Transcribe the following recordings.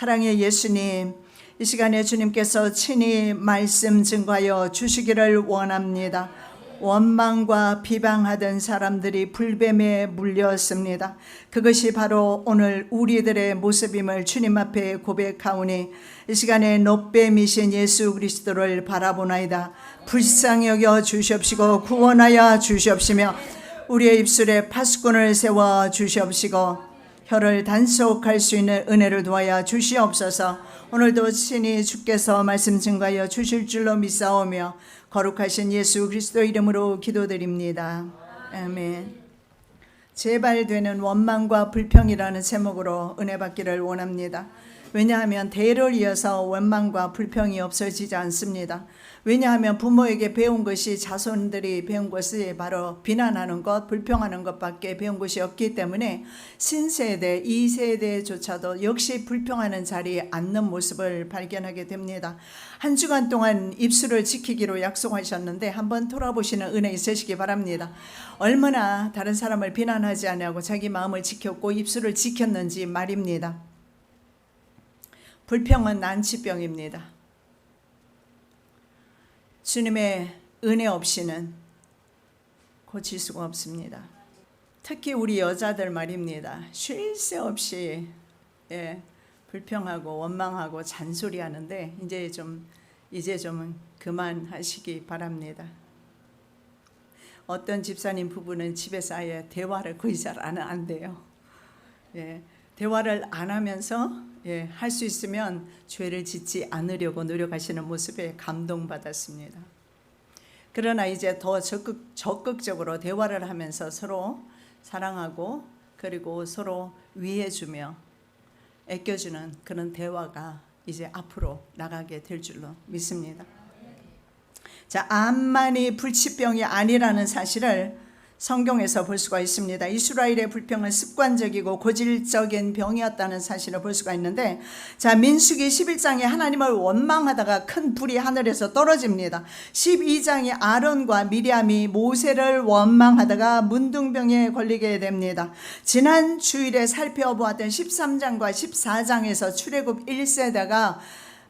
사랑의 예수님, 이 시간에 주님께서 친히 말씀 증거하여 주시기를 원합니다. 원망과 비방하던 사람들이 불뱀에 물렸습니다. 그것이 바로 오늘 우리들의 모습임을 주님 앞에 고백하오니 이 시간에 놋뱀이신 예수 그리스도를 바라보나이다. 불쌍히 여겨 주시옵시고 구원하여 주시옵시며 우리의 입술에 파수꾼을 세워 주시옵시고 혀를 단속할 수 있는 은혜를 도하여 주시옵소서. 오늘도 친히 주께서 말씀 증거하여 주실 줄로 믿사오며 거룩하신 예수 그리스도 이름으로 기도드립니다. 아멘. 재발되는 원망과 불평이라는 제목으로 은혜 받기를 원합니다. 왜냐하면 대를 이어서 원망과 불평이 없어지지 않습니다. 왜냐하면 부모에게 배운 것이 자손들이 배운 것이 바로 비난하는 것, 불평하는 것밖에 배운 것이 없기 때문에 신세대, 2세대조차도 역시 불평하는 자리에 앉는 모습을 발견하게 됩니다. 한 주간 동안 입술을 지키기로 약속하셨는데 한번 돌아보시는 은혜 있으시기 바랍니다. 얼마나 다른 사람을 비난하지 않냐고 자기 마음을 지켰고 입술을 지켰는지 말입니다. 불평은 난치병입니다. 주님의 은혜 없이는 고칠 수가 없습니다. 특히 우리 여자들 말입니다. 쉴 새 없이 불평하고 원망하고 잔소리하는데 이제 좀 그만하시기 바랍니다. 어떤 집사님 부부는 집에서 아예 대화를 거의 잘 안 한대요. 대화를 안 하면서 할 수 있으면 죄를 짓지 않으려고 노력하시는 모습에 감동받았습니다. 그러나 이제 더 적극적으로 대화를 하면서 서로 사랑하고 그리고 서로 위해주며 애껴주는 그런 대화가 이제 앞으로 나가게 될 줄로 믿습니다. 자, 암만이 불치병이 아니라는 사실을 성경에서 볼 수가 있습니다. 이스라엘의 불평은 습관적이고 고질적인 병이었다는 사실을 볼 수가 있는데, 자, 민수기 11장에 하나님을 원망하다가 큰 불이 하늘에서 떨어집니다. 12장에 아론과 미리암이 모세를 원망하다가 문둥병에 걸리게 됩니다. 지난 주일에 살펴보았던 13장과 14장에서 출애굽 1세대가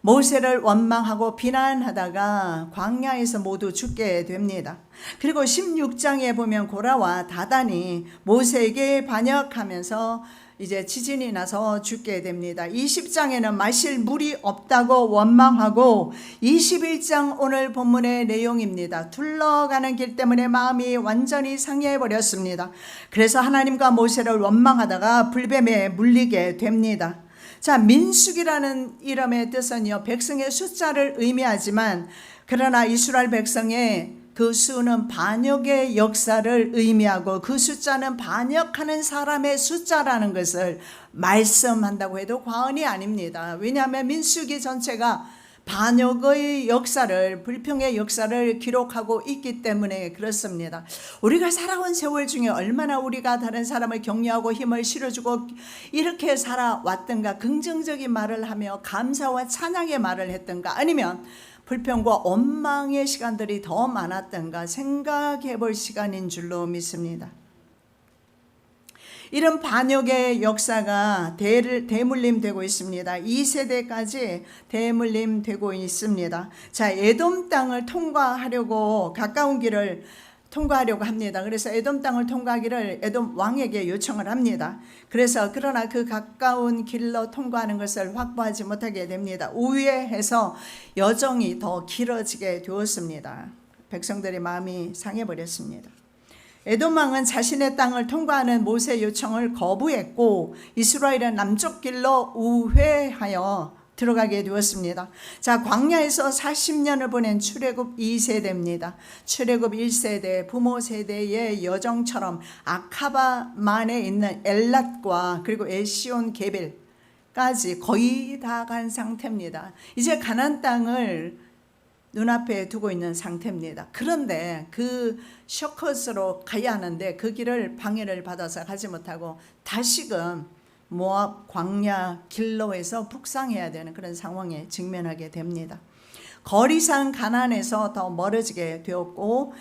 모세를 원망하고 비난하다가 광야에서 모두 죽게 됩니다. 그리고 16장에 보면 고라와 다단이 모세에게 반역하면서 이제 지진이 나서 죽게 됩니다. 20장에는 마실 물이 없다고 원망하고 21장 오늘 본문의 내용입니다. 둘러가는 길 때문에 마음이 완전히 상해버렸습니다. 그래서 하나님과 모세를 원망하다가 불뱀에 물리게 됩니다. 자, 민수기라는 이름의 뜻은요, 백성의 숫자를 의미하지만 그러나 이스라엘 백성의 그 수는 반역의 역사를 의미하고 그 숫자는 반역하는 사람의 숫자라는 것을 말씀한다고 해도 과언이 아닙니다. 왜냐하면 민수기 전체가 반역의 역사를, 불평의 역사를 기록하고 있기 때문에 그렇습니다. 우리가 살아온 세월 중에 얼마나 우리가 다른 사람을 격려하고 힘을 실어주고 이렇게 살아왔던가, 긍정적인 말을 하며 감사와 찬양의 말을 했던가, 아니면 불평과 원망의 시간들이 더 많았던가 생각해 볼 시간인 줄로 믿습니다. 이런 반역의 역사가 대물림되고 있습니다. 2세대까지 대물림되고 있습니다. 자, 에돔 땅을 통과하려고 가까운 길을 통과하려고 합니다. 그래서 에돔 땅을 통과하기를 에돔 왕에게 요청을 합니다. 그러나 그 가까운 길로 통과하는 것을 확보하지 못하게 됩니다. 우회해서 여정이 더 길어지게 되었습니다. 백성들의 마음이 상해버렸습니다. 에돔 왕은 자신의 땅을 통과하는 모세 요청을 거부했고 이스라엘은 남쪽 길로 우회하여 들어가게 되었습니다. 자, 광야에서 40년을 보낸 출애굽 2세대입니다. 출애굽 1세대, 부모 세대의 여정처럼 아카바만에 있는 엘랏과 그리고 에시온 게벨까지 거의 다 간 상태입니다. 이제 가나안 땅을 눈앞에 두고 있는 상태입니다. 그런데 그 셔컷으로 가야 하는데 그 길을 방해를 받아서 가지 못하고 다시금 모압 광야 길로 해서 북상해야 되는 그런 상황에 직면하게 됩니다. 거리상 가나안에서 더 멀어지게 되었고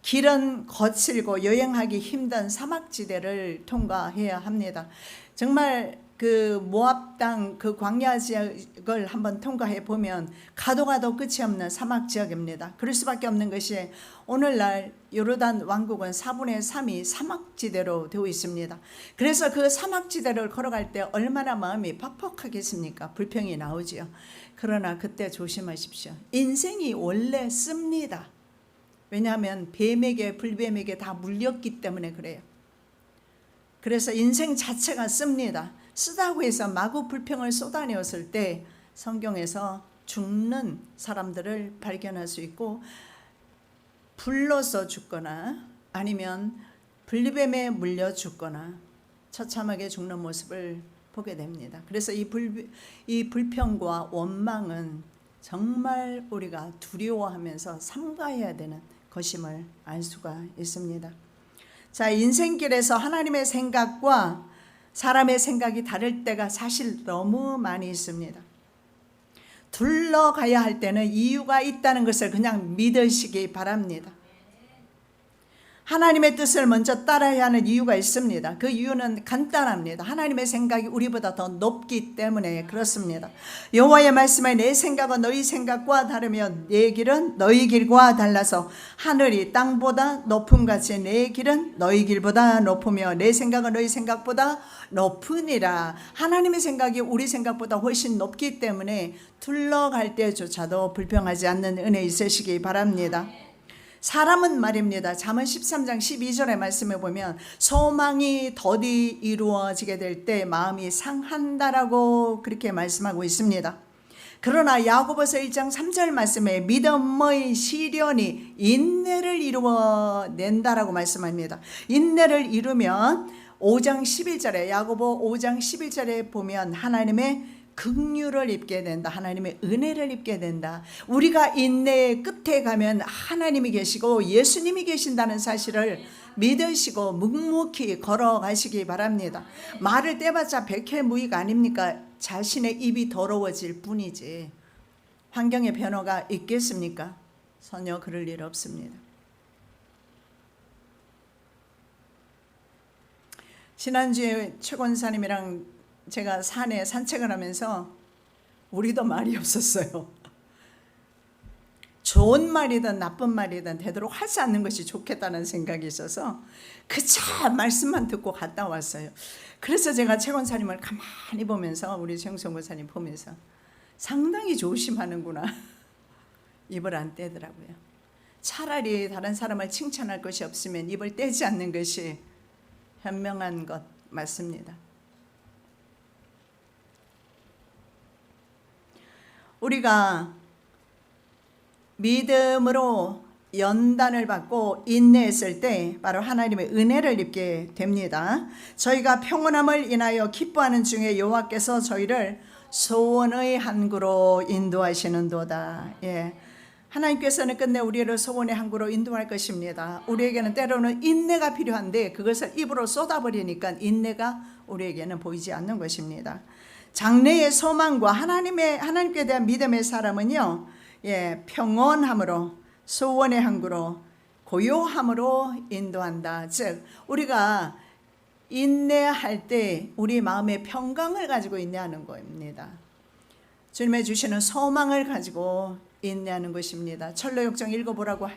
길은 거칠고 여행하기 힘든 사막지대를 통과해야 합니다. 정말 그 모압 땅 그 광야 지역을 한번 통과해 보면 가도 끝이 없는 사막 지역입니다. 그럴 수밖에 없는 것이 오늘날 요르단 왕국은 4분의 3이 사막지대로 되어 있습니다. 그래서 그 사막지대를 걸어갈 때 얼마나 마음이 팍팍하겠습니까? 불평이 나오지요. 그러나 그때 조심하십시오. 인생이 원래 씁니다. 왜냐하면 뱀에게 불뱀에게 다 물렸기 때문에 그래요. 그래서 인생 자체가 씁니다. 쓰다고 해서 마구 불평을 쏟아내었을 때 성경에서 죽는 사람들을 발견할 수 있고, 불러서 죽거나 아니면 불뱀에 물려 죽거나 처참하게 죽는 모습을 보게 됩니다. 그래서 이 불평과 원망은 정말 우리가 두려워하면서 삼가해야 되는 것임을 알 수가 있습니다. 자, 인생길에서 하나님의 생각과 사람의 생각이 다를 때가 사실 너무 많이 있습니다. 둘러가야 할 때는 이유가 있다는 것을 그냥 믿으시기 바랍니다. 하나님의 뜻을 먼저 따라야 하는 이유가 있습니다. 그 이유는 간단합니다. 하나님의 생각이 우리보다 더 높기 때문에 그렇습니다. 여호와의 말씀에 내 생각은 너희 생각과 다르며 내 길은 너희 길과 달라서 하늘이 땅보다 높음같이 내 길은 너희 길보다 높으며 내 생각은 너희 생각보다 높으니라. 하나님의 생각이 우리 생각보다 훨씬 높기 때문에 둘러갈 때조차도 불평하지 않는 은혜 있으시기 바랍니다. 사람은 말입니다. 잠언 13장 12절의 말씀에 보면 소망이 더디 이루어지게 될 때 마음이 상한다라고 그렇게 말씀하고 있습니다. 그러나 야고보서 1장 3절 말씀에 믿음의 시련이 인내를 이루어낸다라고 말씀합니다. 인내를 이루면 5장 11절에 야고보 5장 11절에 보면 하나님의 긍휼을 입게 된다. 하나님의 은혜를 입게 된다. 우리가 인내의 끝에 가면 하나님이 계시고 예수님이 계신다는 사실을 믿으시고 묵묵히 걸어가시기 바랍니다. 말을 떼봤자 백해무익 아닙니까? 자신의 입이 더러워질 뿐이지 환경의 변화가 있겠습니까? 전혀 그럴 일 없습니다. 지난주에 최 권사님이랑 제가 산에 산책을 하면서 우리도 말이 없었어요. 좋은 말이든 나쁜 말이든 되도록 하지 않는 것이 좋겠다는 생각이 있어서 그저 말씀만 듣고 갔다 왔어요. 그래서 제가 최 권사님을 가만히 보면서 우리 최영성 권사님 보면서 상당히 조심하는구나. 입을 안 떼더라고요. 차라리 다른 사람을 칭찬할 것이 없으면 입을 떼지 않는 것이 현명한 것 맞습니다. 우리가 믿음으로 연단을 받고 인내했을 때 바로 하나님의 은혜를 입게 됩니다. 저희가 평온함을 인하여 기뻐하는 중에 여호와께서 저희를 소원의 항구로 인도하시는도다. 하나님께서는 끝내 우리를 소원의 항구로 인도할 것입니다. 우리에게는 때로는 인내가 필요한데 그것을 입으로 쏟아버리니까 인내가 우리에게는 보이지 않는 것입니다. 장래의 소망과 하나님께 대한 믿음의 사람은요, 평온함으로 소원의 항구로 고요함으로 인도한다. 즉 우리가 인내할 때 우리 마음의 평강을 가지고 인내하는 겁니다. 주님의 주시는 소망을 가지고 인내하는 것입니다. 철로역정 읽어보라고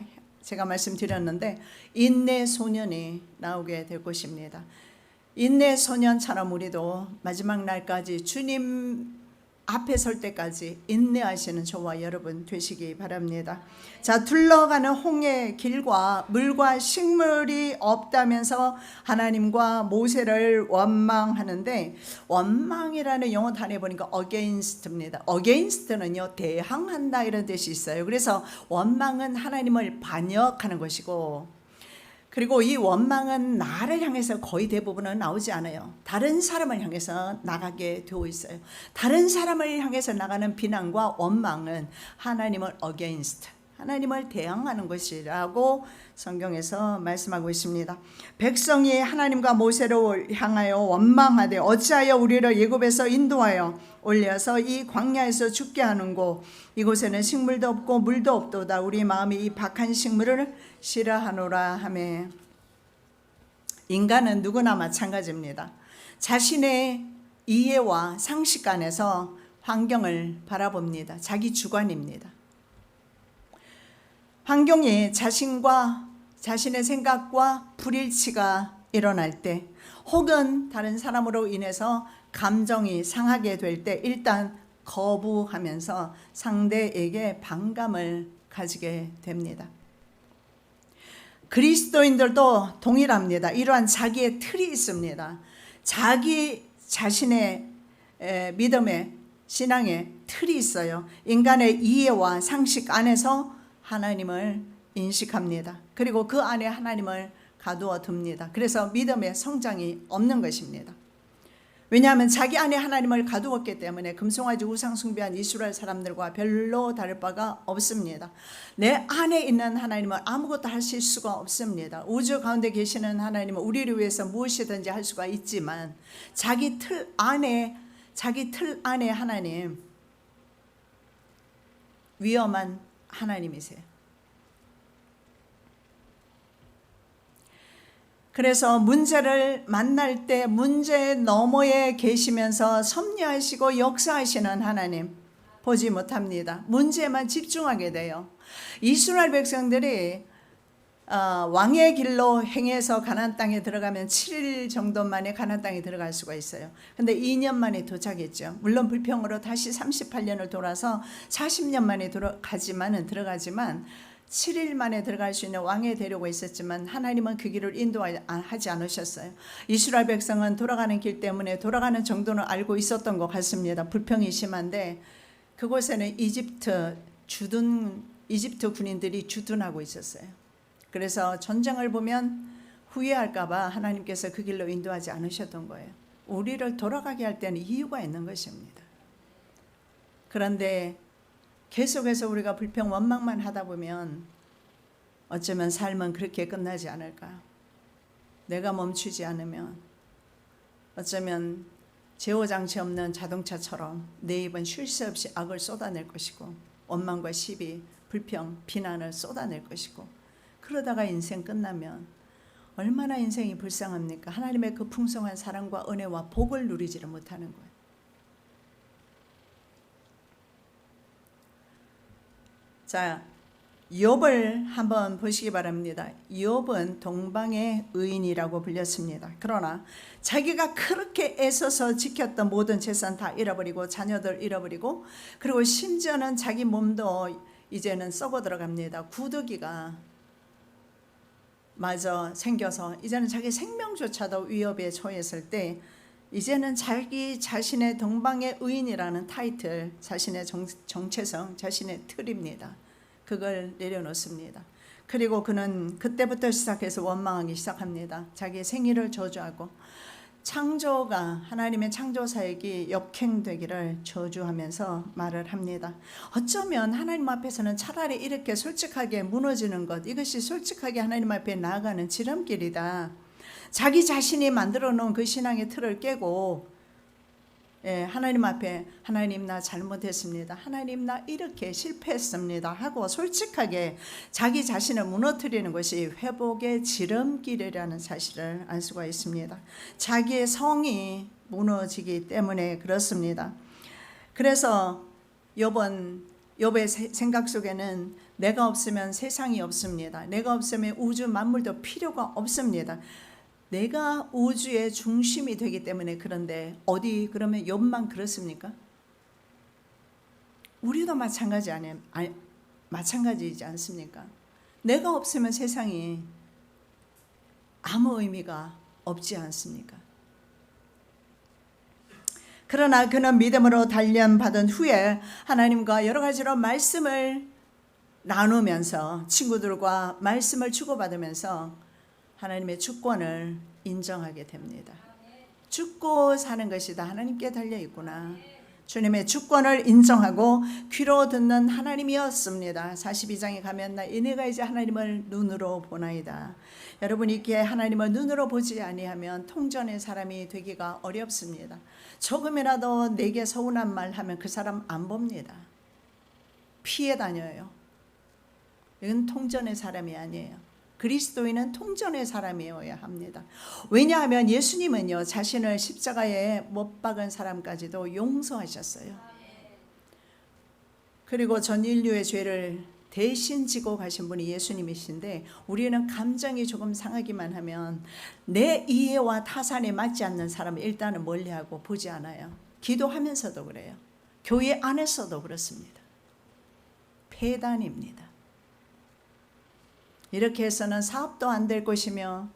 제가 말씀드렸는데 인내 소년이 나오게 될 것입니다. 인내 소년처럼 우리도 마지막 날까지 주님 앞에 설 때까지 인내하시는 저와 여러분 되시기 바랍니다. 자, 둘러가는 홍해 길과 물과 식물이 없다면서 하나님과 모세를 원망하는데, 원망이라는 영어 단어에 보니까 against입니다. against는요 대항한다 이런 뜻이 있어요. 그래서 원망은 하나님을 반역하는 것이고, 그리고 이 원망은 나를 향해서 거의 대부분은 나오지 않아요. 다른 사람을 향해서 나가게 되어 있어요. 다른 사람을 향해서 나가는 비난과 원망은 하나님을 against, 하나님을 대항하는 것이라고 성경에서 말씀하고 있습니다. 백성이 하나님과 모세를 향하여 원망하되 어찌하여 우리를 애굽에서 인도하여 올려서 이 광야에서 죽게 하는고, 이곳에는 식물도 없고 물도 없도다. 우리 마음이 이 박한 식물을 싫어하노라 하매. 인간은 누구나 마찬가지입니다. 자신의 이해와 상식 안에서 환경을 바라봅니다. 자기 주관입니다. 환경이 자신의 생각과 불일치가 일어날 때, 혹은 다른 사람으로 인해서 감정이 상하게 될 때 일단 거부하면서 상대에게 반감을 가지게 됩니다. 그리스도인들도 동일합니다. 이러한 자기의 틀이 있습니다. 자기 자신의 믿음의 신앙의 틀이 있어요. 인간의 이해와 상식 안에서 하나님을 인식합니다. 그리고 그 안에 하나님을 가두어 둡니다. 그래서 믿음의 성장이 없는 것입니다. 왜냐하면 자기 안에 하나님을 가두었기 때문에 금송아지 우상 숭배한 이스라엘 사람들과 별로 다를 바가 없습니다. 내 안에 있는 하나님은 아무것도 하실 수가 없습니다. 우주 가운데 계시는 하나님은 우리를 위해서 무엇이든지 할 수가 있지만 자기 틀 안에 하나님, 위험한 하나님이세요. 그래서 문제를 만날 때 문제 너머에 계시면서 섭리하시고 역사하시는 하나님 보지 못합니다. 문제에만 집중하게 돼요. 이스라엘 백성들이 왕의 길로 행해서 가나안 땅에 들어가면 7일 정도 만에 가나안 땅에 들어갈 수가 있어요. 근데 2년 만에 도착했죠. 물론 불평으로 다시 38년을 돌아서 40년 만에 들어가지만 7일 만에 들어갈 수 있는 왕에 데려고 있었지만 하나님은 그 길을 인도하지 않으셨어요. 이스라엘 백성은 돌아가는 길 때문에 돌아가는 정도는 알고 있었던 것 같습니다. 불평이 심한데 그곳에는 이집트 군인들이 주둔하고 있었어요. 그래서 전쟁을 보면 후회할까 봐 하나님께서 그 길로 인도하지 않으셨던 거예요. 우리를 돌아가게 할 때는 이유가 있는 것입니다. 그런데 계속해서 우리가 불평 원망만 하다 보면 어쩌면 삶은 그렇게 끝나지 않을까. 내가 멈추지 않으면 어쩌면 제어장치 없는 자동차처럼 내 입은 쉴 새 없이 악을 쏟아낼 것이고 원망과 시비, 불평, 비난을 쏟아낼 것이고, 그러다가 인생 끝나면 얼마나 인생이 불쌍합니까? 하나님의 그 풍성한 사랑과 은혜와 복을 누리지를 못하는 거예요. 자, 욥을 한번 보시기 바랍니다. 욥은 동방의 의인이라고 불렸습니다. 그러나 자기가 그렇게 애써서 지켰던 모든 재산 다 잃어버리고 자녀들 잃어버리고, 그리고 심지어는 자기 몸도 이제는 썩어 들어갑니다. 구더기가 마저 생겨서 이제는 자기 생명조차도 위협에 처했을 때 이제는 자기 자신의 동방의 의인이라는 타이틀, 자신의 정체성, 자신의 틀입니다. 그걸 내려놓습니다. 그리고 그는 그때부터 시작해서 원망하기 시작합니다. 자기의 생일을 저주하고 창조가, 하나님의 창조 사역이 역행되기를 저주하면서 말을 합니다. 어쩌면 하나님 앞에서는 차라리 이렇게 솔직하게 무너지는 것, 이것이 솔직하게 하나님 앞에 나아가는 지름길이다. 자기 자신이 만들어 놓은 그 신앙의 틀을 깨고 하나님 앞에, 하나님 나 잘못했습니다, 하나님 나 이렇게 실패했습니다 하고 솔직하게 자기 자신을 무너뜨리는 것이 회복의 지름길이라는 사실을 알 수가 있습니다. 자기의 성이 무너지기 때문에 그렇습니다. 그래서 욥의 생각 속에는 내가 없으면 세상이 없습니다. 내가 없으면 우주 만물도 필요가 없습니다. 내가 우주의 중심이 되기 때문에. 그런데 어디 그러면 욥만 그렇습니까? 우리도 마찬가지이지 않습니까? 내가 없으면 세상이 아무 의미가 없지 않습니까? 그러나 그는 믿음으로 단련받은 후에 하나님과 여러 가지로 말씀을 나누면서, 친구들과 말씀을 주고받으면서 하나님의 주권을 인정하게 됩니다. 죽고 사는 것이 다 하나님께 달려있구나. 주님의 주권을 인정하고 귀로 듣는 하나님이었습니다. 42장에 가면 내가 이제 하나님을 눈으로 보나이다. 여러분이 이렇게 하나님을 눈으로 보지 아니하면 통전의 사람이 되기가 어렵습니다. 조금이라도 내게 서운한 말 하면 그 사람 안 봅니다. 피해 다녀요. 이건 통전의 사람이 아니에요. 그리스도인은 통전의 사람이어야 합니다. 왜냐하면 예수님은요, 자신을 십자가에 못 박은 사람까지도 용서하셨어요. 그리고 전 인류의 죄를 대신 지고 가신 분이 예수님이신데, 우리는 감정이 조금 상하기만 하면 내 이해와 타산에 맞지 않는 사람을 일단은 멀리하고 보지 않아요. 기도하면서도 그래요. 교회 안에서도 그렇습니다. 폐단입니다. 이렇게 해서는 사업도 안 될 것이며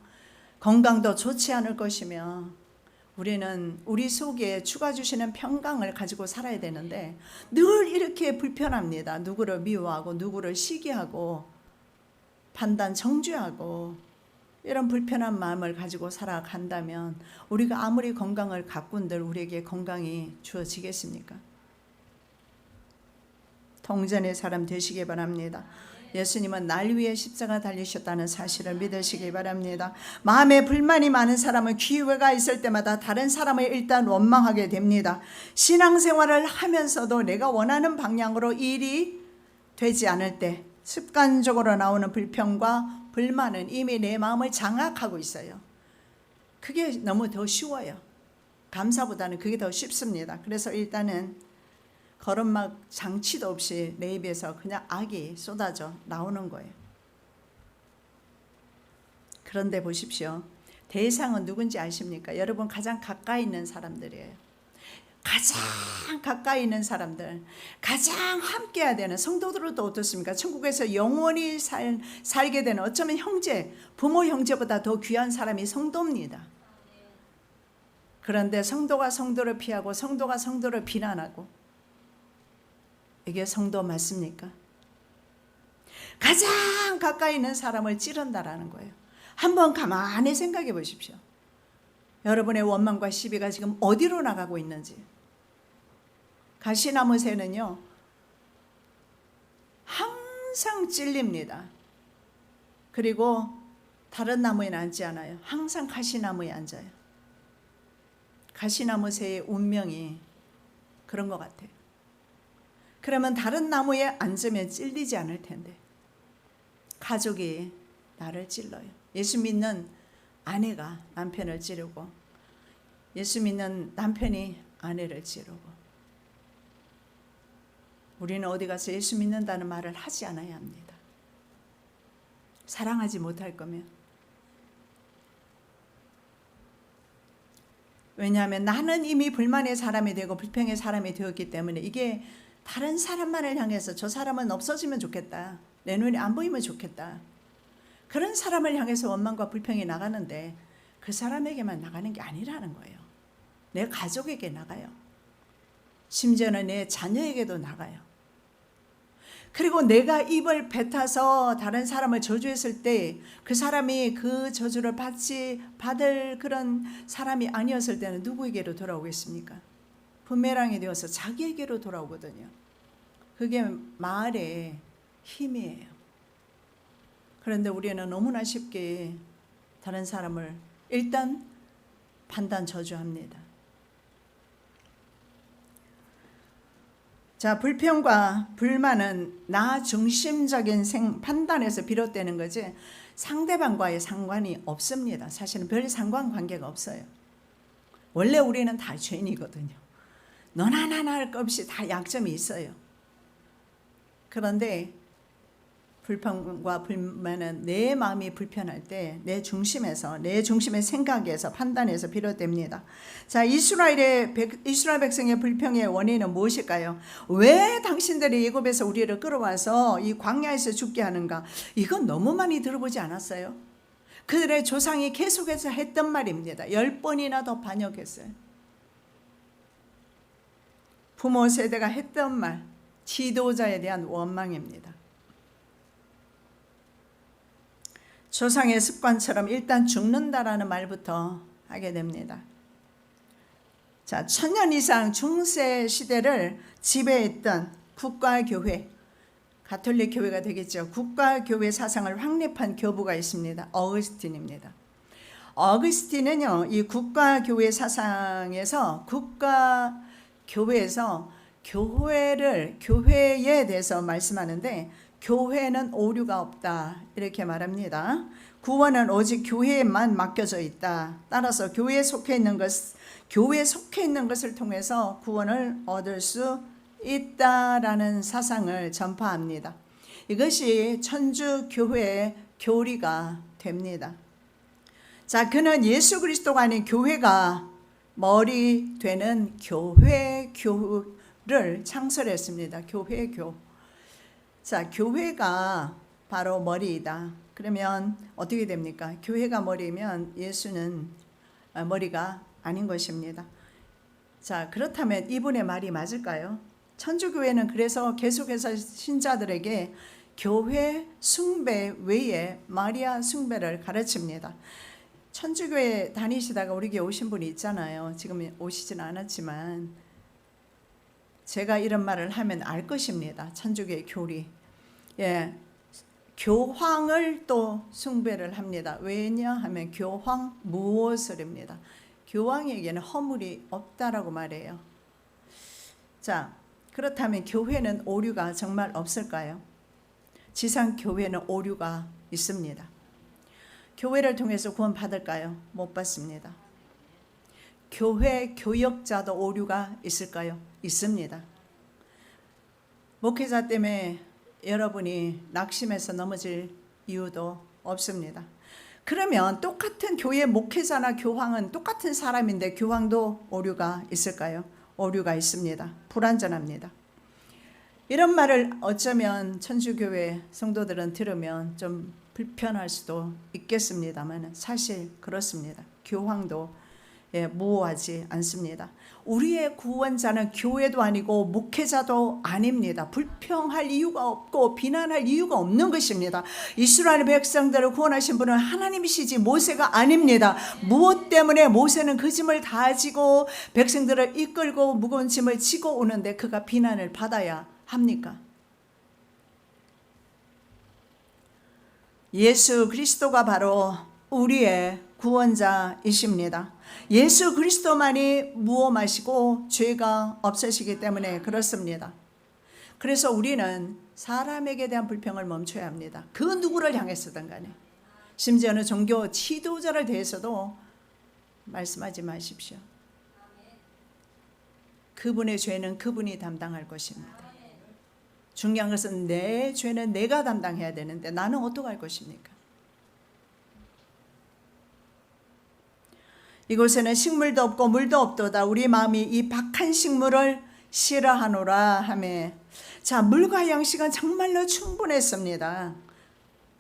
건강도 좋지 않을 것이며, 우리는 우리 속에 주가 주시는 평강을 가지고 살아야 되는데 늘 이렇게 불편합니다. 누구를 미워하고 누구를 시기하고 판단 정죄하고 이런 불편한 마음을 가지고 살아간다면 우리가 아무리 건강을 가꾼들 우리에게 건강이 주어지겠습니까? 통전의 사람 되시기 바랍니다. 예수님은 날 위해 십자가 달리셨다는 사실을 믿으시기 바랍니다. 마음에 불만이 많은 사람은 기회가 있을 때마다 다른 사람을 일단 원망하게 됩니다. 신앙생활을 하면서도 내가 원하는 방향으로 일이 되지 않을 때 습관적으로 나오는 불평과 불만은 이미 내 마음을 장악하고 있어요. 그게 너무 더 쉬워요. 감사보다는 그게 더 쉽습니다. 그래서 일단은 거름막 장치도 없이 내 입에서 그냥 악이 쏟아져 나오는 거예요. 그런데 보십시오. 대상은 누군지 아십니까? 여러분 가장 가까이 있는 사람들이에요. 가장 가까이 있는 사람들, 가장 함께해야 되는 성도들도 어떻습니까? 천국에서 영원히 살게 되는, 어쩌면 형제, 부모 형제보다 더 귀한 사람이 성도입니다. 그런데 성도가 성도를 피하고 성도가 성도를 비난하고, 이게 성도 맞습니까? 가장 가까이 있는 사람을 찌른다라는 거예요. 한번 가만히 생각해 보십시오. 여러분의 원망과 시비가 지금 어디로 나가고 있는지. 가시나무 새는요, 항상 찔립니다. 그리고 다른 나무에는 앉지 않아요. 항상 가시나무에 앉아요. 가시나무 새의 운명이 그런 것 같아요. 그러면 다른 나무에 앉으면 찔리지 않을 텐데 가족이 나를 찔러요. 예수 믿는 아내가 남편을 찌르고, 예수 믿는 남편이 아내를 찌르고, 우리는 어디 가서 예수 믿는다는 말을 하지 않아야 합니다. 사랑하지 못할 거면. 왜냐하면 나는 이미 불만의 사람이 되고 불평의 사람이 되었기 때문에 이게 다른 사람만을 향해서 저 사람은 없어지면 좋겠다, 내 눈에 안 보이면 좋겠다, 그런 사람을 향해서 원망과 불평이 나가는데 그 사람에게만 나가는 게 아니라는 거예요. 내 가족에게 나가요. 심지어는 내 자녀에게도 나가요. 그리고 내가 입을 뱉어서 다른 사람을 저주했을 때 그 사람이 그 저주를 받을 그런 사람이 아니었을 때는 누구에게로 돌아오겠습니까? 부메랑이 되어서 자기에게로 돌아오거든요. 그게 말의 힘이에요. 그런데 우리는 너무나 쉽게 다른 사람을 일단 판단 저주합니다. 자, 불평과 불만은 나 중심적인 판단에서 비롯되는 거지 상대방과의 상관이 없습니다. 사실은 별 상관관계가 없어요. 원래 우리는 다 죄인이거든요. 너나 나나 할 것 없이 다 약점이 있어요. 그런데 불평과 불만은 내 마음이 불편할 때 내 중심에서, 내 중심의 생각에서, 판단에서 비롯됩니다. 자, 이스라엘 백성의 불평의 원인은 무엇일까요? 왜 당신들이 애굽에서 우리를 끌어와서 이 광야에서 죽게 하는가? 이건 너무 많이 들어보지 않았어요? 그들의 조상이 계속해서 했던 말입니다. 10번이나 더 반역했어요. 부모 세대가 했던 말, 지도자에 대한 원망입니다. 조상의 습관처럼 일단 죽는다라는 말부터 하게 됩니다. 자, 1000년 이상 중세 시대를 지배했던 국가교회, 가톨릭 교회가 되겠죠. 국가교회 사상을 확립한 교부가 있습니다. 어거스틴입니다. 어거스틴은요, 이 국가교회 사상에서 교회에 대해서 말씀하는데, 교회는 오류가 없다 이렇게 말합니다. 구원은 오직 교회에만 맡겨져 있다. 따라서 교회에 속해 있는 것을 통해서 구원을 얻을 수 있다라는 사상을 전파합니다. 이것이 천주 교회의 교리가 됩니다. 자, 그는 예수 그리스도가 아닌 교회가 머리 되는 교회교를 창설했습니다. 교회교. 자, 교회가 바로 머리이다. 그러면 어떻게 됩니까? 교회가 머리면 예수는 머리가 아닌 것입니다. 자, 그렇다면 이분의 말이 맞을까요? 천주교회는 그래서 계속해서 신자들에게 교회 숭배 외에 마리아 숭배를 가르칩니다. 천주교회 다니시다가 우리 교회 오신 분이 있잖아요. 지금 오시진 않았지만 제가 이런 말을 하면 알 것입니다. 천주교의 교리. 예, 교황을 또 숭배를 합니다. 왜냐하면 교황 무엇을입니다. 교황에게는 허물이 없다라고 말해요. 자, 그렇다면 교회는 오류가 정말 없을까요? 지상 교회는 오류가 있습니다. 교회를 통해서 구원 받을까요? 못 받습니다. 교회 교역자도 오류가 있을까요? 있습니다. 목회자 때문에 여러분이 낙심해서 넘어질 이유도 없습니다. 그러면 똑같은 교회 목회자나 교황은 똑같은 사람인데 교황도 오류가 있을까요? 오류가 있습니다. 불완전합니다. 이런 말을 어쩌면 천주교회 성도들은 들으면 좀 불편할 수도 있겠습니다만 사실 그렇습니다. 교황도 무오하지 않습니다. 우리의 구원자는 교회도 아니고 목회자도 아닙니다. 불평할 이유가 없고 비난할 이유가 없는 것입니다. 이스라엘 백성들을 구원하신 분은 하나님이시지 모세가 아닙니다. 무엇 때문에 모세는 그 짐을 다 지고 백성들을 이끌고 무거운 짐을 지고 오는데 그가 비난을 받아야 합니까? 예수 그리스도가 바로 우리의 구원자이십니다. 예수 그리스도만이 무험하시고 죄가 없으시기 때문에 그렇습니다. 그래서 우리는 사람에게 대한 불평을 멈춰야 합니다. 그 누구를 향해서든 간에. 심지어는 종교 지도자를 대해서도 말씀하지 마십시오. 그분의 죄는 그분이 담당할 것입니다. 중요한 것은 내 죄는 내가 담당해야 되는데 나는 어떡할 것입니까? 이곳에는 식물도 없고 물도 없도다. 우리 마음이 이 박한 식물을 싫어하노라 하며, 자, 물과 양식은 정말로 충분했습니다.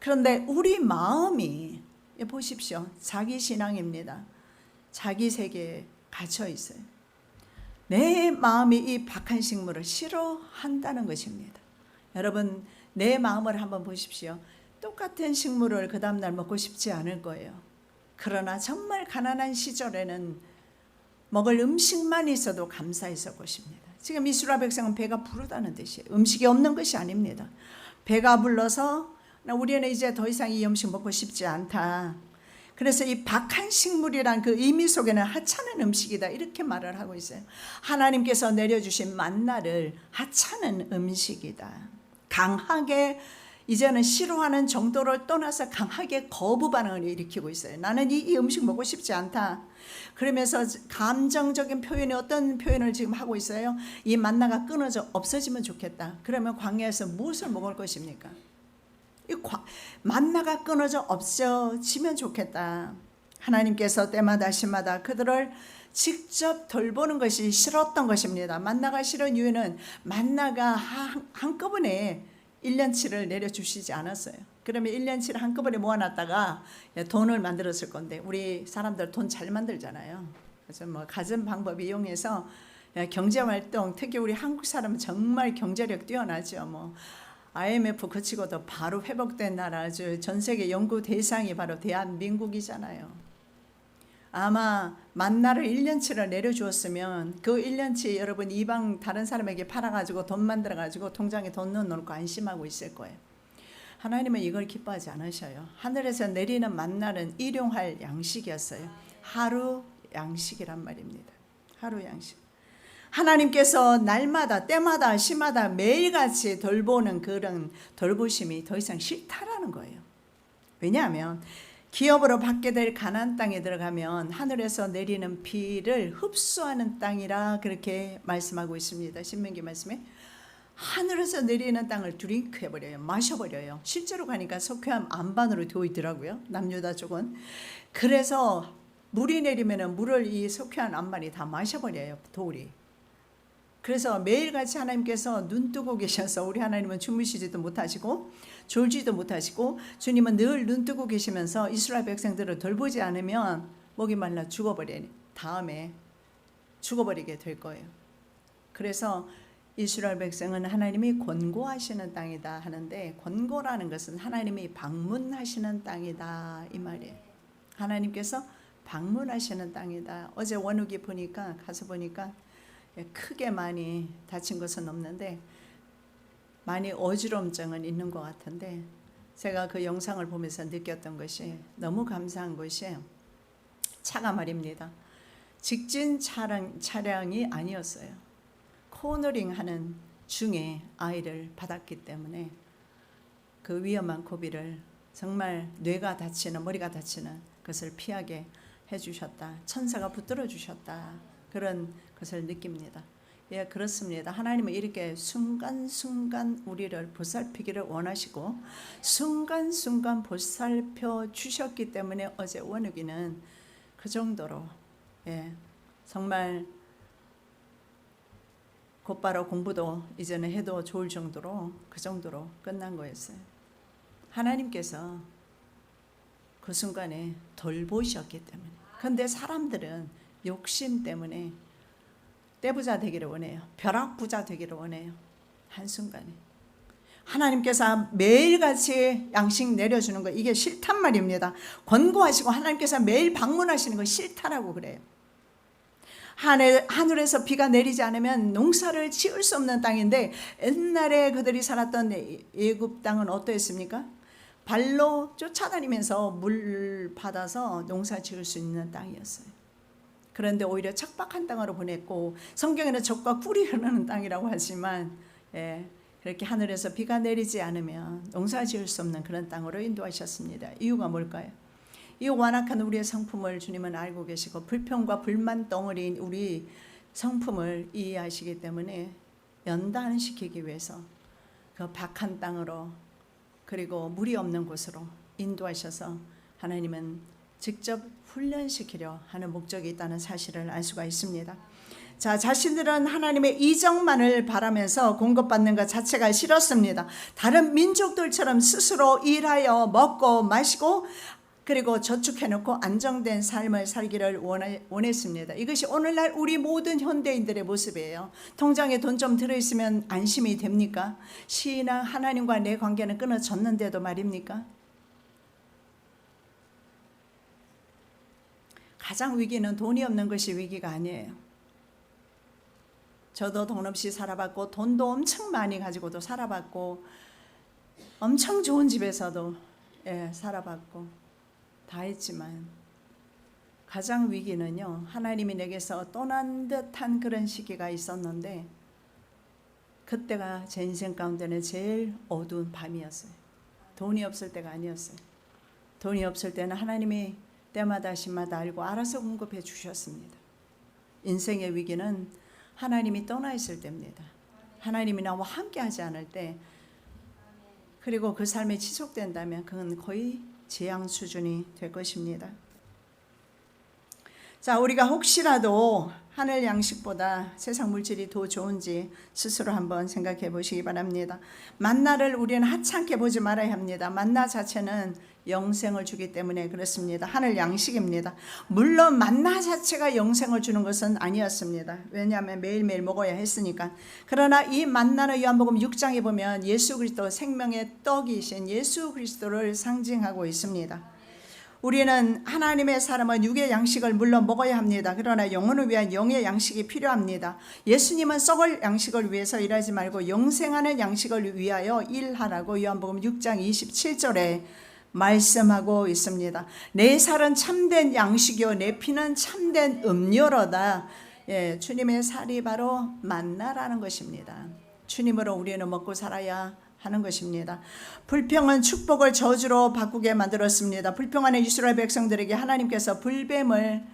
그런데 우리 마음이 보십시오. 자기 신앙입니다. 자기 세계에 갇혀 있어요. 내 마음이 이 박한 식물을 싫어한다는 것입니다. 여러분, 내 마음을 한번 보십시오. 똑같은 식물을 그 다음날 먹고 싶지 않을 거예요. 그러나 정말 가난한 시절에는 먹을 음식만 있어도 감사했을 것입니다. 지금 이스라엘 백성은 배가 부르다는 뜻이에요. 음식이 없는 것이 아닙니다. 배가 불러서 우리는 이제 더 이상 이 음식 먹고 싶지 않다. 그래서 이 박한 식물이란 그 의미 속에는 하찮은 음식이다 이렇게 말을 하고 있어요. 하나님께서 내려주신 만나를 하찮은 음식이다. 강하게 이제는 싫어하는 정도를 떠나서 강하게 거부 반응을 일으키고 있어요. 나는 이 음식 먹고 싶지 않다. 그러면서 감정적인 표현이 어떤 표현을 지금 하고 있어요? 이 만나가 끊어져 없어지면 좋겠다. 그러면 광야에서 무엇을 먹을 것입니까? 만나가 끊어져 없어지면 좋겠다. 하나님께서 때마다 시마다 그들을 직접 돌보는 것이 싫었던 것입니다. 만나가 싫은 이유는 만나가 한꺼번에 1년치를 내려주시지 않았어요. 그러면 1년치를 한꺼번에 모아놨다가 돈을 만들었을 건데, 우리 사람들 돈 잘 만들잖아요. 그래서 뭐 갖은 방법 이용해서 경제활동, 특히 우리 한국 사람은 정말 경제력 뛰어나죠. 뭐 IMF 거치고도 바로 회복된 나라, 전 세계 연구 대상이 바로 대한민국이잖아요. 아마 만나를 1년치를 내려주었으면 그 1년치 여러분 이방 다른 사람에게 팔아가지고 돈 만들어가지고 통장에 돈 넣어놓고 안심하고 있을 거예요. 하나님은 이걸 기뻐하지 않으셔요. 하늘에서 내리는 만나는 일용할 양식이었어요. 하루 양식이란 말입니다. 하루 양식. 하나님께서 날마다 때마다 시마다 매일같이 돌보는 그런 돌보심이 더 이상 싫다라는 거예요. 왜냐하면 기업으로 받게 될 가나안 땅에 들어가면 하늘에서 내리는 비를 흡수하는 땅이라 그렇게 말씀하고 있습니다. 신명기 말씀에 하늘에서 내리는 땅을 드링크해버려요. 마셔버려요. 실제로 가니까 석회암 안반으로 되어 있더라고요. 남유다 쪽은. 그래서 물이 내리면 물을 이 석회암 안반이 다 마셔버려요. 돌이. 그래서 매일같이 하나님께서 눈 뜨고 계셔서 우리 하나님은 주무시지도 못하시고 졸지도 못하시고 주님은 늘 눈 뜨고 계시면서 이스라엘 백성들을 돌보지 않으면 목이 말라 죽어버리니 다음에 죽어버리게 될 거예요. 그래서 이스라엘 백성은 하나님이 권고하시는 땅이다 하는데, 권고라는 것은 하나님이 방문하시는 땅이다 이 말이에요. 하나님께서 방문하시는 땅이다. 어제 원욱이 보니까 가서 보니까 크게 많이 다친 것은 없는데 많이 어지럼증은 있는 것 같은데, 제가 그 영상을 보면서 느꼈던 것이 너무 감사한 것이 차가 말입니다. 직진 차량이 아니었어요. 코너링 하는 중에 아이를 받았기 때문에 그 위험한 고비를 정말 뇌가 다치는 머리가 다치는 것을 피하게 해주셨다. 천사가 붙들어 주셨다. 그런 것을 느낍니다. 예, 그렇습니다. 하나님은 이렇게 순간순간 우리를 보살피기를 원하시고 순간순간 보살펴 주셨기 때문에 어제 원욱이는 그 정도로 정말 곧바로 공부도 이제는 해도 좋을 정도로 그 정도로 끝난 거였어요. 하나님께서 그 순간에 돌보셨기 때문에. 그런데 사람들은 욕심 때문에 떼부자 되기를 원해요. 벼락부자 되기를 원해요. 한순간에. 하나님께서 매일같이 양식 내려주는 거 이게 싫단 말입니다. 권고하시고 하나님께서 매일 방문하시는 거 싫다라고 그래요. 하늘에서 비가 내리지 않으면 농사를 지을 수 없는 땅인데, 옛날에 그들이 살았던 애굽 땅은 어떠했습니까? 발로 쫓아다니면서 물 받아서 농사 지을 수 있는 땅이었어요. 그런데 오히려 척박한 땅으로 보냈고, 성경에는 적과 꿀이 흐르는 땅이라고 하지만 그렇게 하늘에서 비가 내리지 않으면 농사 지을 수 없는 그런 땅으로 인도하셨습니다. 이유가 뭘까요? 이 완악한 우리의 성품을 주님은 알고 계시고 불평과 불만 덩어리인 우리 성품을 이해하시기 때문에 연단시키기 위해서 그 박한 땅으로 그리고 물이 없는 곳으로 인도하셔서 하나님은 직접 훈련시키려 하는 목적이 있다는 사실을 알 수가 있습니다. 자, 자신들은 하나님의 이적만을 바라면서 공급받는 것 자체가 싫었습니다. 다른 민족들처럼 스스로 일하여 먹고 마시고 그리고 저축해놓고 안정된 삶을 살기를 원했습니다. 이것이 오늘날 우리 모든 현대인들의 모습이에요. 통장에 돈 좀 들어있으면 안심이 됩니까? 신앙 하나님과 내 관계는 끊어졌는데도 말입니까? 가장 위기는 돈이 없는 것이 위기가 아니에요. 저도 돈 없이 살아봤고 돈도 엄청 많이 가지고도 살아봤고 엄청 좋은 집에서도 살아봤고 다 했지만 가장 위기는요, 하나님이 내게서 떠난 듯한 그런 시기가 있었는데 그때가 제 인생 가운데는 제일 어두운 밤이었어요. 돈이 없을 때가 아니었어요. 돈이 없을 때는 하나님이 때마다 시마다 알고 알아서 공급해 주셨습니다. 인생의 위기는 하나님이 떠나 있을 때입니다. 하나님이 나와 함께 하지 않을 때, 그리고 그 삶이 지속된다면 그건 거의 재앙 수준이 될 것입니다. 자, 우리가 혹시라도 하늘 양식보다 세상 물질이 더 좋은지 스스로 한번 생각해 보시기 바랍니다. 만나를 우리는 하찮게 보지 말아야 합니다. 만나 자체는 영생을 주기 때문에 그렇습니다. 하늘 양식입니다. 물론 만나 자체가 영생을 주는 것은 아니었습니다. 왜냐하면 매일매일 먹어야 했으니까. 그러나 이 만나는 요한복음 6장에 보면 예수 그리스도 생명의 떡이신 예수 그리스도를 상징하고 있습니다. 우리는 하나님의 사람은 육의 양식을 물론 먹어야 합니다. 그러나 영혼을 위한 영의 양식이 필요합니다. 예수님은 썩을 양식을 위해서 일하지 말고 영생하는 양식을 위하여 일하라고 요한복음 6장 27절에 말씀하고 있습니다. 내 살은 참된 양식이요 내 피는 참된 음료로다. 주님의 살이 바로 만나라는 것입니다. 주님으로 우리는 먹고 살아야 하는 것입니다. 불평은 축복을 저주로 바꾸게 만들었습니다. 불평하는 이스라엘 백성들에게 하나님께서 불뱀을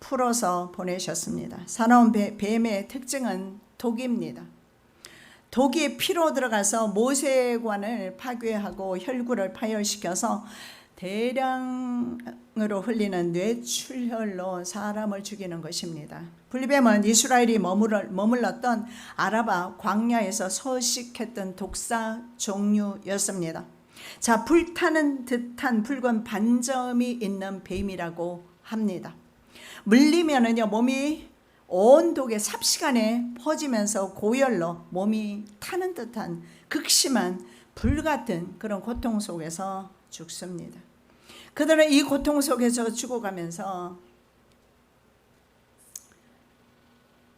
풀어서 보내셨습니다. 사나운 뱀의 특징은 독입니다. 독이 피로 들어가서 모세관을 파괴하고 혈구를 파열시켜서 대량으로 흘리는 뇌출혈로 사람을 죽이는 것입니다. 불뱀은 이스라엘이 머물렀던 아라바 광야에서 서식했던 독사 종류였습니다. 자, 불타는 듯한 붉은 반점이 있는 뱀이라고 합니다. 물리면은요, 몸이 온 독에 삽시간에 퍼지면서 고열로 몸이 타는 듯한 극심한 불같은 그런 고통 속에서 죽습니다. 그들은 이 고통 속에서 죽어가면서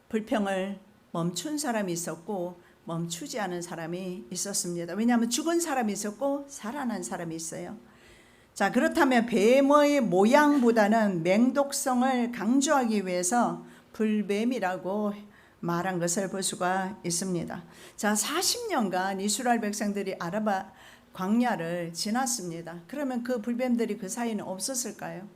불평을 멈춘 사람이 있었고 멈추지 않은 사람이 있었습니다. 왜냐하면 죽은 사람이 있었고 살아난 사람이 있어요. 자, 그렇다면 뱀의 모양보다는 맹독성을 강조하기 위해서 불뱀이라고 말한 것을 볼 수가 있습니다. 자, 40년간 이스라엘 백성들이 아라바 광야를 지났습니다. 그러면 그 불뱀들이 그 사이는 없었을까요?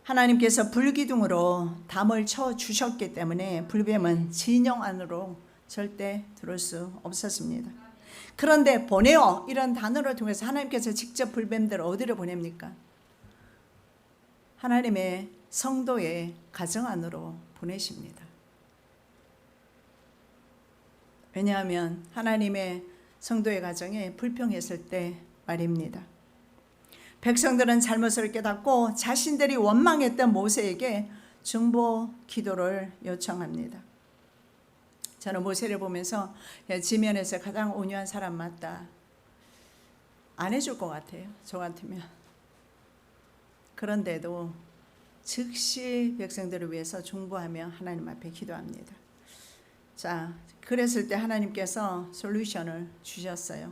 하나님께서 불기둥으로 담을 쳐 주셨기 때문에 불뱀은 진영 안으로 절대 들어올 수 없었습니다. 그런데 보내어 이런 단어를 통해서 하나님께서 직접 불뱀들을 어디로 보냅니까? 하나님의 성도의 가정 안으로 보내십니다. 왜냐하면 하나님의 성도의 가정에 불평했을 때 말입니다. 백성들은 잘못을 깨닫고 자신들이 원망했던 모세에게 중보 기도를 요청합니다. 저는 모세를 보면서 지면에서 가장 온유한 사람 맞다. 안 해줄 것 같아요. 저 같으면. 그런데도 즉시 백성들을 위해서 중보하며 하나님 앞에 기도합니다. 자, 그랬을 때 하나님께서 솔루션을 주셨어요.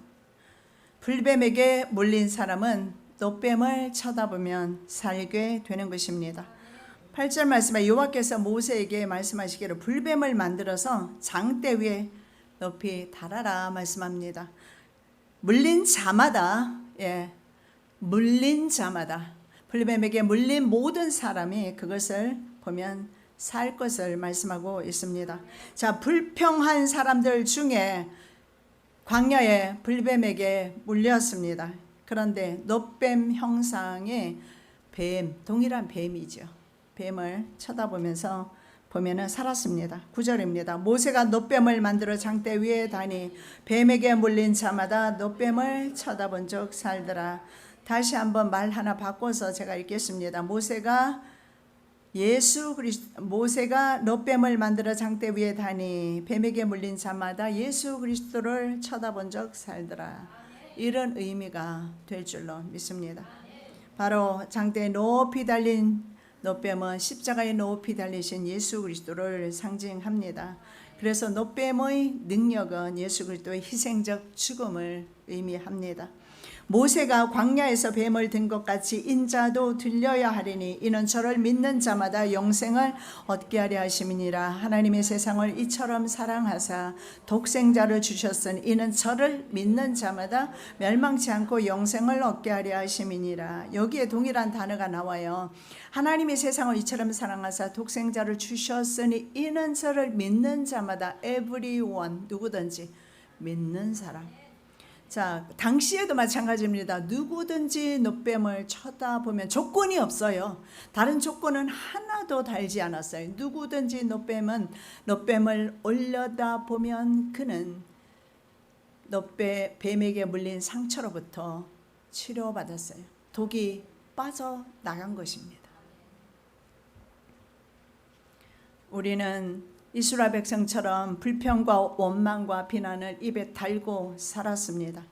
불뱀에게 물린 사람은 놋뱀을 쳐다보면 살게 되는 것입니다. 8절 말씀에 여호와께서 모세에게 말씀하시기를 불뱀을 만들어서 장대 위에 높이 달아라 말씀합니다. 물린 자마다 불뱀에게 물린 모든 사람이 그것을 보면 살 것을 말씀하고 있습니다. 자, 불평한 사람들 중에 광야에 불뱀에게 물렸습니다. 그런데 놋뱀 형상의 뱀, 동일한 뱀이죠. 뱀을 쳐다보면서 보면은 살았습니다. 9절입니다. 모세가 놋뱀을 만들어 장대 위에 다니 뱀에게 물린 자마다 놋뱀을 쳐다본 적 살더라. 다시 한번 말 하나 바꿔서 제가 읽겠습니다. 모세가 놋뱀을 만들어 장대 위에 다니 뱀에게 물린 자마다 예수 그리스도를 쳐다본 적 살더라. 이런 의미가 될 줄로 믿습니다. 바로 장대에 높이 달린 놋뱀은 십자가에 높이 달리신 예수 그리스도를 상징합니다. 그래서 놋뱀의 능력은 예수 그리스도의 희생적 죽음을 의미합니다. 모세가 광야에서 뱀을 든 것 같이 인자도 들려야 하리니 이는 저를 믿는 자마다 영생을 얻게 하려 하심이니라. 하나님의 세상을 이처럼 사랑하사 독생자를 주셨으니 이는 저를 믿는 자마다 멸망치 않고 영생을 얻게 하려 하심이니라. 여기에 동일한 단어가 나와요. 하나님의 세상을 이처럼 사랑하사 독생자를 주셨으니 이는 저를 믿는 자마다 everyone 누구든지 믿는 사람. 자, 당시에도 마찬가지입니다. 누구든지 놋뱀을 쳐다보면 조건이 없어요. 다른 조건은 하나도 달지 않았어요. 누구든지 놋뱀을 올려다보면 그는 뱀에게 물린 상처로부터 치료받았어요. 독이 빠져나간 것입니다. 우리는 이스라엘 백성처럼 불평과 원망과 비난을 입에 달고 살았습니다.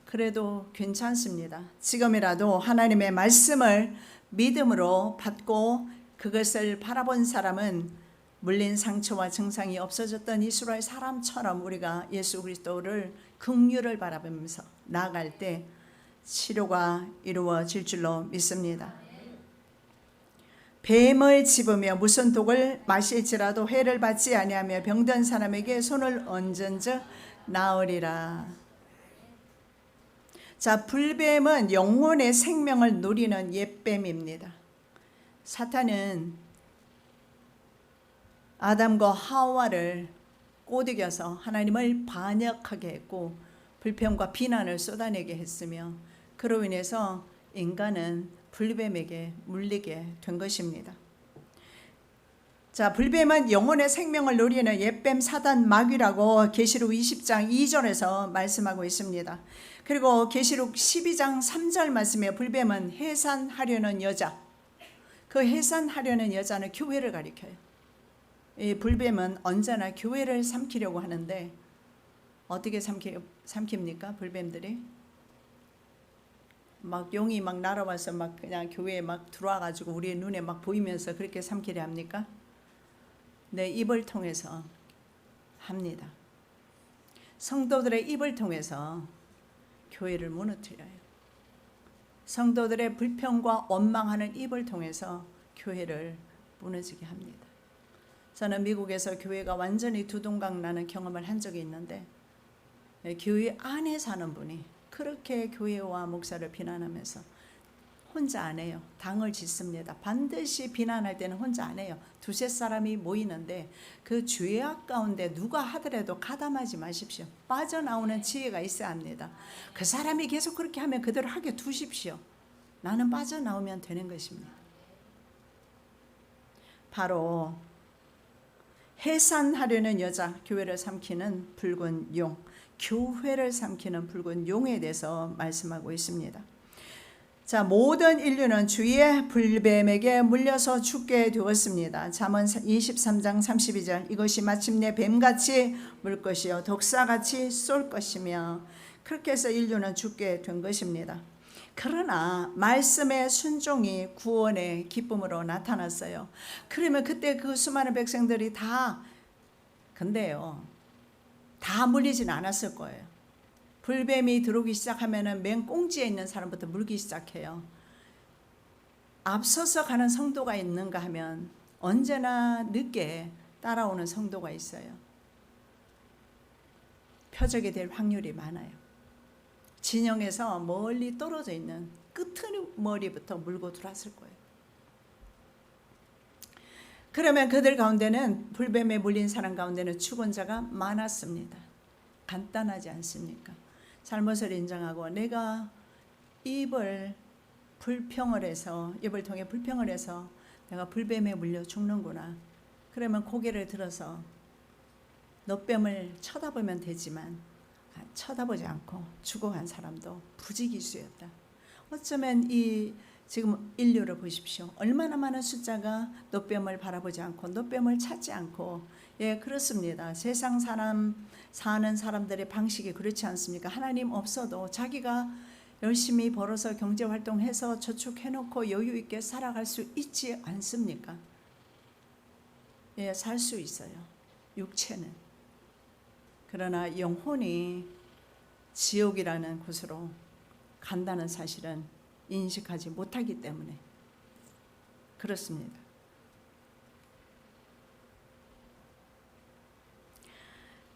그래도 괜찮습니다. 지금이라도 하나님의 말씀을 믿음으로 받고 그것을 바라본 사람은 물린 상처와 증상이 없어졌던 이스라엘 사람처럼 우리가 예수 그리스도를 긍휼을 바라보면서 나아갈 때 치료가 이루어질 줄로 믿습니다. 뱀을 집으며 무슨 독을 마실지라도 해를 받지 아니하며 병든 사람에게 손을 얹은즉 나으리라. 자, 불뱀은 영혼의 생명을 누리는 옛뱀입니다. 사탄은 아담과 하와를 꼬드겨서 하나님을 반역하게 했고 불평과 비난을 쏟아내게 했으며 그로 인해서 인간은 불뱀에게 물리게 된 것입니다. 자, 불뱀은 영혼의 생명을 노리는 옛뱀 사단 마귀라고 계시록 20장 2절에서 말씀하고 있습니다. 그리고 계시록 12장 3절 말씀에 불뱀은 해산하려는 여자, 그 해산하려는 여자는 교회를 가리켜요. 이 불뱀은 언제나 교회를 삼키려고 하는데 어떻게 삼킵니까? 불뱀들이 막 용이 막 날아와서 막 그냥 교회에 막 들어와 가지고 우리의 눈에 막 보이면서 그렇게 삼키려 합니까? 내 입을 통해서 합니다. 성도들의 입을 통해서 교회를 무너뜨려요. 성도들의 불평과 원망하는 입을 통해서 교회를 무너지게 합니다. 저는 미국에서 교회가 완전히 두동강 나는 경험을 한 적이 있는데 교회 안에 사는 분이 그렇게 교회와 목사를 비난하면서 혼자 안 해요. 당을 짓습니다. 반드시 비난할 때는 혼자 안 해요. 두세 사람이 모이는데 그 죄악 가운데 누가 하더라도 가담하지 마십시오. 빠져나오는 지혜가 있어야 합니다. 그 사람이 계속 그렇게 하면 그대로 하게 두십시오. 나는 빠져나오면 되는 것입니다. 바로 해산하려는 여자, 교회를 삼키는 붉은 용, 교회를 삼키는 붉은 용에 대해서 말씀하고 있습니다. 자, 모든 인류는 주의 불뱀에게 물려서 죽게 되었습니다. 잠언 23장 32절 이것이 마침내 뱀같이 물 것이요 독사같이 쏠 것이며 그렇게 해서 인류는 죽게 된 것입니다. 그러나 말씀의 순종이 구원의 기쁨으로 나타났어요. 그러면 그때 그 수많은 백성들이 근데요 다 물리진 않았을 거예요. 불뱀이 들어오기 시작하면 맨 꽁지에 있는 사람부터 물기 시작해요. 앞서서 가는 성도가 있는가 하면 언제나 늦게 따라오는 성도가 있어요. 표적이 될 확률이 많아요. 진영에서 멀리 떨어져 있는 끄트머리부터 물고 들어왔을 거예요. 그러면 그들 가운데는 불뱀에 물린 사람 가운데는 죽은 자가 많았습니다. 간단하지 않습니까? 잘못을 인정하고 내가 입을 통해 불평을 해서 내가 불뱀에 물려 죽는구나. 그러면 고개를 들어서 놋뱀을 쳐다보면 되지만 쳐다보지 않고 죽어간 사람도 부지기수였다. 어쩌면 지금 인류를 보십시오. 얼마나 많은 숫자가 놋뱀을 바라보지 않고 놋뱀을 찾지 않고 그렇습니다. 세상 사는 사람들의 방식이 그렇지 않습니까? 하나님 없어도 자기가 열심히 벌어서 경제활동해서 저축해놓고 여유 있게 살아갈 수 있지 않습니까? 살 수 있어요. 육체는. 그러나 영혼이 지옥이라는 곳으로 간다는 사실은 인식하지 못하기 때문에 그렇습니다.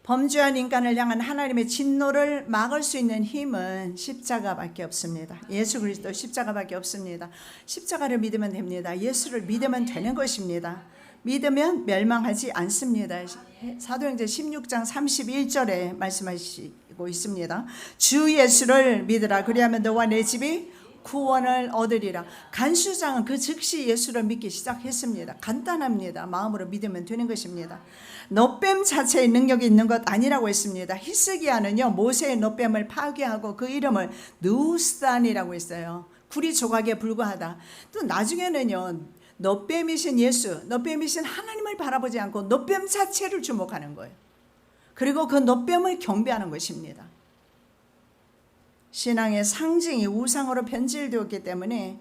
범죄한 인간을 향한 하나님의 진노를 막을 수 있는 힘은 십자가밖에 없습니다. 예수 그리스도 십자가밖에 없습니다. 십자가를 믿으면 됩니다. 예수를 믿으면 되는 것입니다. 믿으면 멸망하지 않습니다. 사도행전 16장 31절에 말씀하시고 있습니다. 주 예수를 믿으라. 그리하면 너와 내 집이 구원을 얻으리라. 간수장은 그 즉시 예수를 믿기 시작했습니다. 간단합니다. 마음으로 믿으면 되는 것입니다. 놋뱀 자체의 능력이 있는 것 아니라고 했습니다. 히스기야는요 모세의 놋뱀을 파괴하고 그 이름을 느우스단이라고 했어요. 구리 조각에 불과하다. 또 나중에는요 놋뱀이신 예수, 놋뱀이신 하나님을 바라보지 않고 놋뱀 자체를 주목하는 거예요. 그리고 그 놋뱀을 경배하는 것입니다. 신앙의 상징이 우상으로 변질되었기 때문에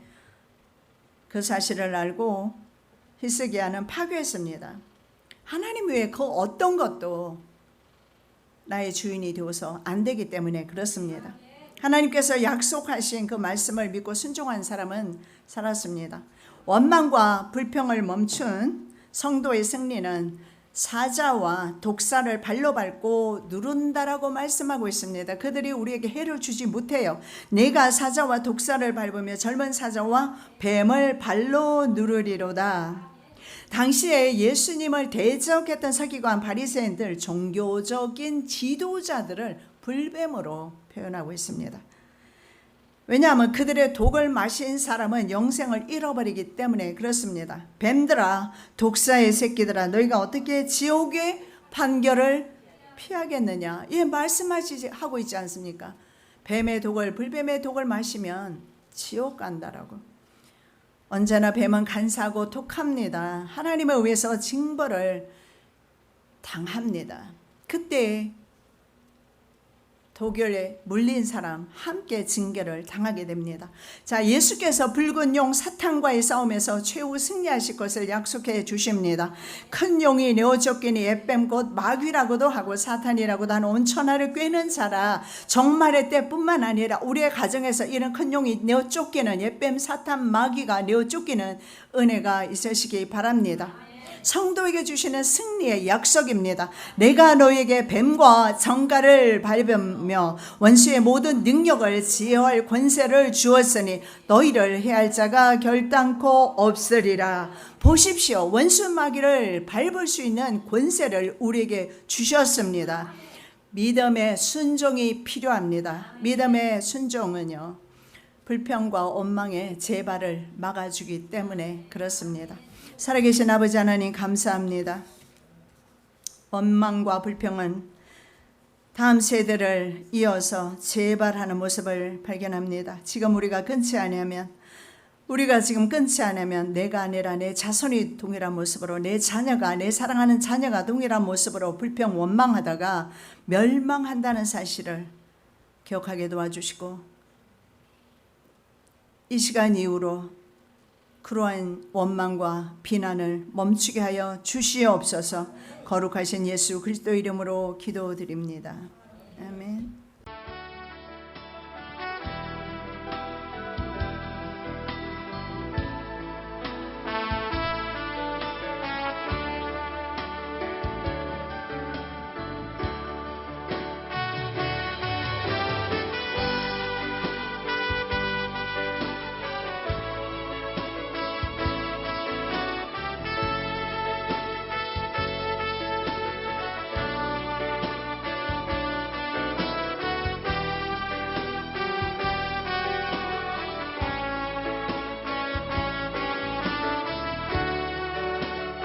그 사실을 알고 히스기야는 파괴했습니다. 하나님 외에 그 어떤 것도 나의 주인이 되어서 안 되기 때문에 그렇습니다. 하나님께서 약속하신 그 말씀을 믿고 순종한 사람은 살았습니다. 원망과 불평을 멈춘 성도의 승리는 사자와 독사를 발로 밟고 누른다라고 말씀하고 있습니다. 그들이 우리에게 해를 주지 못해요. 내가 사자와 독사를 밟으며 젊은 사자와 뱀을 발로 누르리로다. 당시에 예수님을 대적했던 서기관 바리새인들, 종교적인 지도자들을 불뱀으로 표현하고 있습니다. 왜냐하면 그들의 독을 마신 사람은 영생을 잃어버리기 때문에 그렇습니다. 뱀들아, 독사의 새끼들아, 너희가 어떻게 지옥의 판결을 피하겠느냐? 예, 말씀하고 있지 않습니까? 뱀의 독을, 불뱀의 독을 마시면 지옥 간다라고. 언제나 뱀은 간사하고 독합니다. 하나님에 의해서 징벌을 당합니다. 그때 독열에 물린 사람 함께 징계를 당하게 됩니다. 자, 예수께서 붉은 용 사탄과의 싸움에서 최후 승리하실 것을 약속해 주십니다. 큰 용이 내어 쫓기니 옛뱀 곧 마귀라고도 하고 사탄이라고도 하는 온 천하를 꿰는 자라. 종말의 때뿐만 아니라 우리의 가정에서 이런 큰 용이 내어 쫓기는 옛뱀 사탄 마귀가 내어 쫓기는 은혜가 있으시기 바랍니다. 성도에게 주시는 승리의 약속입니다. 내가 너에게 뱀과 정갈을 밟으며 원수의 모든 능력을 제어할 권세를 주었으니 너희를 해할 자가 결단코 없으리라. 보십시오. 원수 마귀를 밟을 수 있는 권세를 우리에게 주셨습니다. 믿음의 순종이 필요합니다. 믿음의 순종은요, 불평과 원망의 재발을 막아주기 때문에 그렇습니다. 살아계신 아버지 하나님 감사합니다. 원망과 불평은 다음 세대를 이어서 재발하는 모습을 발견합니다. 지금 우리가 끊지 않으면 내가 아니라 내 자손이 동일한 모습으로, 내 자녀가, 내 사랑하는 자녀가 동일한 모습으로 불평 원망하다가 멸망한다는 사실을 기억하게 도와주시고, 이 시간 이후로 그러한 원망과 비난을 멈추게 하여 주시옵소서. 거룩하신 예수 그리스도 이름으로 기도드립니다. 아멘.